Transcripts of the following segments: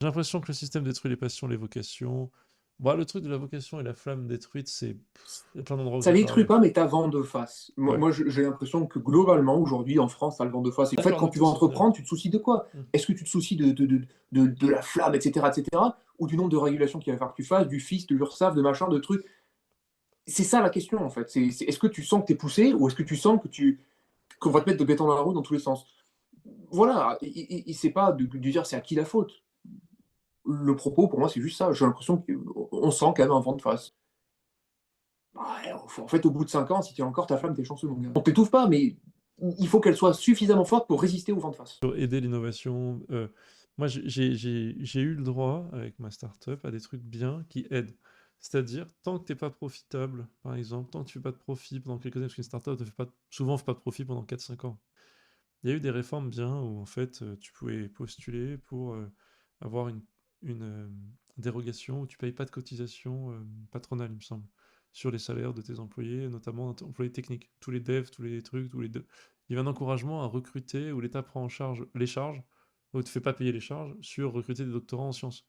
J'ai l'impression que le système détruit les passions, les vocations. Bon, le truc de la vocation et la flamme détruite, il y a plein d'endroits où Ça c'est détruit pareil. pas, mais tu as vent de face. Moi, Ouais. moi j'ai l'impression que globalement, aujourd'hui, en France, tu as le vent de face. Et en fait, D'accord, on quand est tu vas tous au final. entreprendre, tu te soucies de quoi? Hmm. Est-ce que tu te soucies de la flamme, etc., ou du nombre de régulations qu'il va falloir que tu fasses, du fisc, de l'URSSAF, de machin, de trucs? C'est ça la question, en fait. Est-ce que tu sens que tu es poussé, ou est-ce que tu sens qu'on va te mettre de béton dans la roue dans tous les sens? Voilà, c'est pas de dire c'est à qui la faute. Le propos, pour moi, c'est juste ça. J'ai l'impression qu'on sent quand même un vent de face. Ouais, en fait, au bout de 5 ans, si tu as encore ta flamme, tu es chanceux, mon gars. On t'étouffe pas, mais il faut qu'elle soit suffisamment forte pour résister au vent de face. Pour aider l'innovation. Moi, j'ai eu le droit, avec ma startup, à des trucs bien qui aident. C'est-à-dire, tant que t'es pas profitable, par exemple, tant que tu fais pas de profit pendant quelques années, parce qu'une startup souvent fait pas de profit pendant 4-5 ans. Il y a eu des réformes bien où, en fait, tu pouvais postuler pour avoir une dérogation où tu payes pas de cotisation patronale, il me semble, sur les salaires de tes employés, notamment employés techniques. Tous les devs, tous les trucs, il y avait un encouragement à recruter où l'État prend en charge les charges, où il ne te fait pas payer les charges, sur recruter des doctorants en sciences.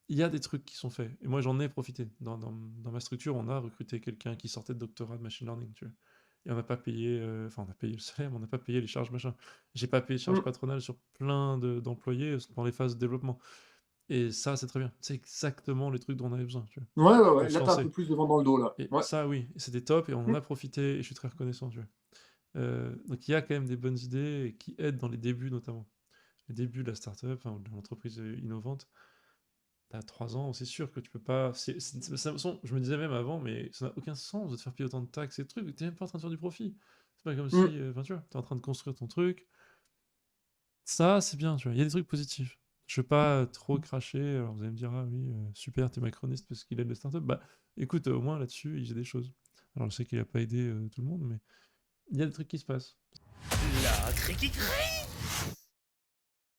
Il y a des trucs qui sont faits. Et moi, j'en ai profité. Dans ma structure, on a recruté quelqu'un qui sortait de doctorat de machine learning, tu vois. Et on n'a pas payé, enfin, on a payé le salaire, mais on n'a pas payé les charges, machin. J'ai pas payé de charges Mmh. patronales sur plein d'employés dans les phases de développement. Et ça, c'est très bien. C'est exactement les trucs dont on avait besoin, tu vois, Ouais, ouais, pour ouais. se Là, tu as un lancer. peu plus de vent dans le dos, là. Et Ouais. ça, oui, c'était top, et on en Mmh. a profité, et je suis très reconnaissant, tu vois. Donc il y a quand même des bonnes idées qui aident dans les débuts, notamment. Les débuts de la startup, enfin, de l'entreprise innovante. T'as 3 ans, c'est sûr que tu peux pas. Je me disais même avant, mais ça n'a aucun sens de te faire payer autant de taxes et de trucs, t'es même pas en train de faire du profit. C'est pas comme Mmh. si. Enfin, tu vois, t'es en train de construire ton truc. Ça, c'est bien, tu vois. Il y a des trucs positifs. Je veux pas trop cracher. Alors vous allez me dire, ah oui, super, t'es macroniste parce qu'il aide les startups. Bah écoute, au moins là-dessus, il y a des choses. Alors je sais qu'il a pas aidé tout le monde, mais il y a des trucs qui se passent. La criquerie.